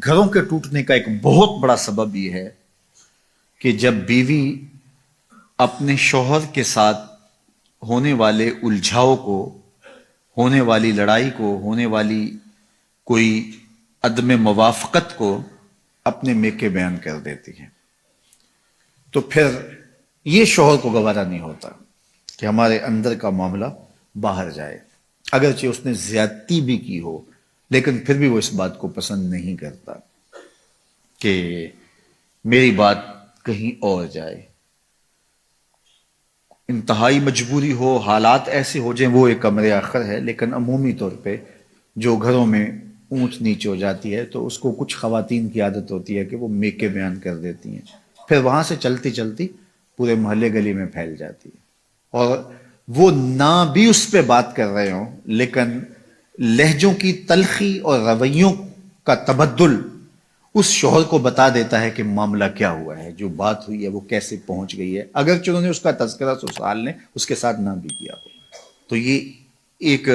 گھروں کے ٹوٹنے کا ایک بہت بڑا سبب یہ ہے کہ جب بیوی اپنے شوہر کے ساتھ ہونے والے الجھاؤ کو، ہونے والی لڑائی کو، ہونے والی کوئی عدم موافقت کو اپنے میکے بیان کر دیتی ہے، تو پھر یہ شوہر کو گوارا نہیں ہوتا کہ ہمارے اندر کا معاملہ باہر جائے، اگرچہ اس نے زیادتی بھی کی ہو، لیکن پھر بھی وہ اس بات کو پسند نہیں کرتا کہ میری بات کہیں اور جائے۔ انتہائی مجبوری ہو، حالات ایسے ہو جائیں، وہ ایک امر آخر ہے، لیکن عمومی طور پہ جو گھروں میں اونچ نیچ ہو جاتی ہے تو اس کو کچھ خواتین کی عادت ہوتی ہے کہ وہ میکے بیان کر دیتی ہیں، پھر وہاں سے چلتی چلتی پورے محلے گلی میں پھیل جاتی ہے، اور وہ نہ بھی اس پہ بات کر رہے ہوں لیکن لہجوں کی تلخی اور رویوں کا تبدل اس شوہر کو بتا دیتا ہے کہ معاملہ کیا ہوا ہے، جو بات ہوئی ہے وہ کیسے پہنچ گئی ہے، اگرچہ انہوں نے اس کا تذکرہ سسرال نے اس کے ساتھ نہ بھی کیا ہو۔ تو یہ ایک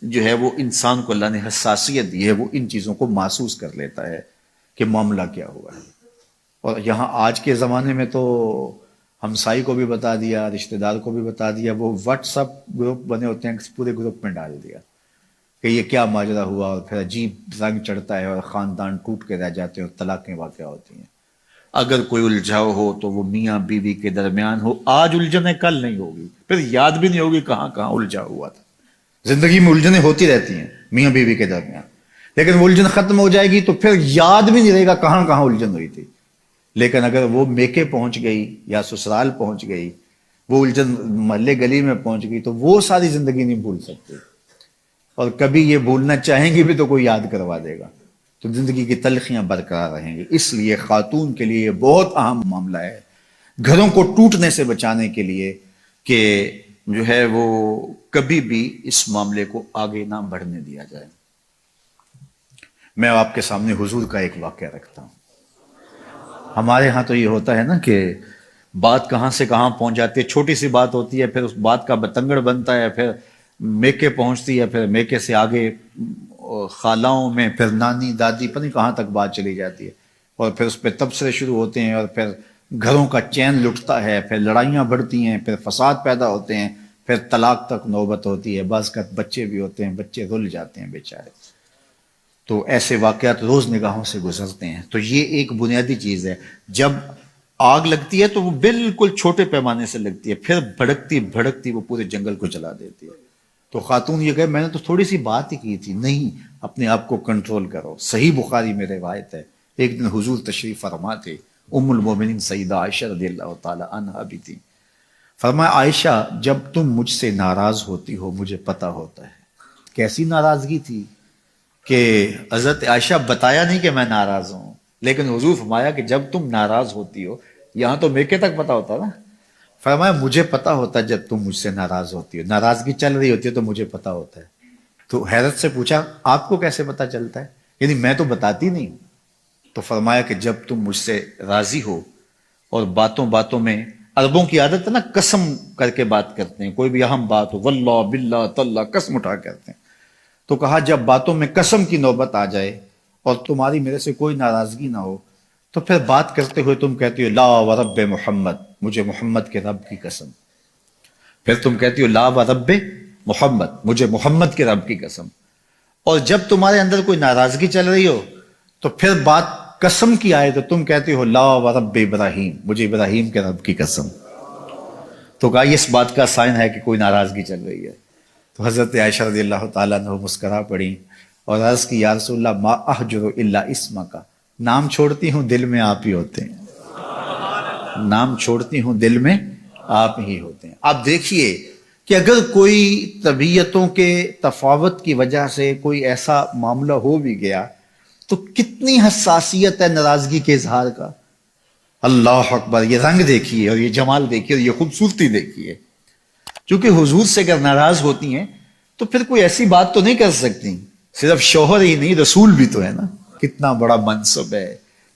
جو ہے وہ انسان کو اللہ نے حساسیت دی ہے، وہ ان چیزوں کو محسوس کر لیتا ہے کہ معاملہ کیا ہوا ہے۔ اور یہاں آج کے زمانے میں تو ہمسائی کو بھی بتا دیا، رشتہ دار کو بھی بتا دیا، وہ واٹس ایپ گروپ بنے ہوتے ہیں، پورے گروپ میں ڈال دیا کہ یہ کیا ماجرا ہوا، اور پھر عجیب رنگ چڑھتا ہے اور خاندان ٹوٹ کے رہ جاتے ہیں اور طلاقیں واقع ہوتی ہیں۔ اگر کوئی الجھاؤ ہو تو وہ میاں بیوی کے درمیان ہو، آج الجھنیں کل نہیں ہوگی، پھر یاد بھی نہیں ہوگی کہاں کہاں الجھا ہوا تھا۔ زندگی میں الجھنیں ہوتی رہتی ہیں میاں بیوی کے درمیان، لیکن وہ الجھن ختم ہو جائے گی تو پھر یاد بھی نہیں رہے گا کہاں کہاں الجھن ہوئی تھی۔ لیکن اگر وہ میکے پہنچ گئی یا سسرال پہنچ گئی، وہ الجھن محلے گلی میں پہنچ گئی، تو وہ ساری زندگی نہیں بھول سکتے، اور کبھی یہ بھولنا چاہیں گے بھی تو کوئی یاد کروا دے گا، تو زندگی کی تلخیاں برقرار رہیں گی۔ اس لیے خاتون کے لیے یہ بہت اہم معاملہ ہے گھروں کو ٹوٹنے سے بچانے کے لیے کہ جو ہے وہ کبھی بھی اس معاملے کو آگے نہ بڑھنے دیا جائے۔ میں آپ کے سامنے حضور کا ایک واقعہ رکھتا ہوں۔ ہمارے ہاں تو یہ ہوتا ہے نا کہ بات کہاں سے کہاں پہنچ جاتی ہے، چھوٹی سی بات ہوتی ہے، پھر اس بات کا بتنگڑ بنتا ہے، پھر میکے پہنچتی ہے، پھر میکے سے آگے خالاؤں میں، پھر نانی دادی، پتہ نہیں کہاں تک بات چلی جاتی ہے، اور پھر اس پہ تبصرے شروع ہوتے ہیں، اور پھر گھروں کا چین لٹتا ہے، پھر لڑائیاں بڑھتی ہیں، پھر فساد پیدا ہوتے ہیں، پھر طلاق تک نوبت ہوتی ہے، بعض کا بچے بھی ہوتے ہیں، بچے رل جاتے ہیں بیچارے۔ تو ایسے واقعات روز نگاہوں سے گزرتے ہیں۔ تو یہ ایک بنیادی چیز ہے، جب آگ لگتی ہے تو وہ بالکل چھوٹے پیمانے سے لگتی ہے، پھر بھڑکتی بھڑکتی وہ پورے جنگل کو جلا دیتی ہے۔ تو خاتون یہ کہے میں نے تو تھوڑی سی بات ہی کی تھی، نہیں، اپنے آپ کو کنٹرول کرو۔ صحیح بخاری میں روایت ہے، ایک دن حضور تشریف فرما تھے، ام المومنین سیدہ عائشہ رضی اللہ تعالی عنہا بھی تھی۔ فرمایا عائشہ جب تم مجھ سے ناراض ہوتی ہو مجھے پتہ ہوتا ہے۔ کیسی ناراضگی تھی کہ حضرت عائشہ بتایا نہیں کہ میں ناراض ہوں، لیکن حضور فرمایا کہ جب تم ناراض ہوتی ہو، یہاں تو میکے تک پتہ ہوتا نا، فرمایا مجھے پتہ ہوتا ہے جب تم مجھ سے ناراض ہوتی ہو، ناراضگی چل رہی ہوتی ہے تو مجھے پتہ ہوتا ہے۔ تو حیرت سے پوچھا آپ کو کیسے پتہ چلتا ہے، یعنی میں تو بتاتی نہیں۔ تو فرمایا کہ جب تم مجھ سے راضی ہو اور باتوں باتوں میں، عربوں کی عادت ہے نا قسم کر کے بات کرتے ہیں، کوئی بھی اہم بات ہو واللہ باللہ تاللہ قسم اٹھا کرتے ہیں، تو کہا جب باتوں میں قسم کی نوبت آ جائے اور تمہاری میرے سے کوئی ناراضگی نہ ہو تو پھر بات کرتے ہوئے تم کہتی ہو لا ورب محمد، مجھے محمد کے رب کی قسم، پھر تم کہتی ہو لا ورب محمد، مجھے محمد کے رب کی قسم، اور جب تمہارے اندر کوئی ناراضگی چل رہی ہو تو پھر بات قسم کی آئے تو تم کہتی ہو لا ورب ابراہیم، مجھے ابراہیم کے رب کی قسم۔ تو کہا یہ اس بات کا سائن ہے کہ کوئی ناراضگی چل رہی ہے۔ تو حضرت عائشہ رضی اللہ تعالیٰ عنہ مسکرا پڑی اور عرض کی یا رسول اللہ ما احجر الا اسمک، نام چھوڑتی ہوں دل میں آپ ہی ہوتے ہیں، نام چھوڑتی ہوں دل میں آپ ہی ہوتے ہیں۔ آپ دیکھیے کہ اگر کوئی طبیعتوں کے تفاوت کی وجہ سے کوئی ایسا معاملہ ہو بھی گیا تو کتنی حساسیت ہے ناراضگی کے اظہار کا۔ اللہ اکبر، یہ رنگ دیکھیے اور یہ جمال دیکھیے اور یہ خوبصورتی دیکھیے، چونکہ حضور سے اگر ناراض ہوتی ہیں تو پھر کوئی ایسی بات تو نہیں کر سکتی، صرف شوہر ہی نہیں رسول بھی تو ہے نا، کتنا بڑا منصب ہے،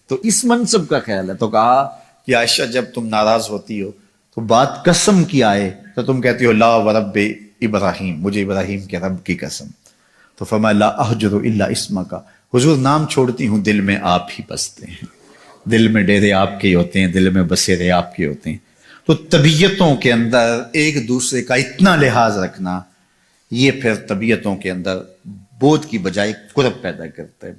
تو اس منصب کا خیال ہے۔ تو کہا کہ عائشہ جب تم ناراض ہوتی ہو تو بات قسم کی آئے تو تم کہتی ہو لا ورب ابراہیم، مجھے ابراہیم کے رب کی قسم۔ تو فرمایا لا احجر الا اسمک، حضور نام چھوڑتی ہوں دل میں آپ ہی بستے ہیں، دل میں ڈیرے آپ کے ہوتے ہیں، دل میں بسیرے آپ کے ہوتے ہیں. تو طبیعتوں کے اندر ایک دوسرے کا اتنا لحاظ رکھنا، یہ پھر طبیعتوں کے اندر بودھ کی بجائے قرب پیدا کرتا ہے.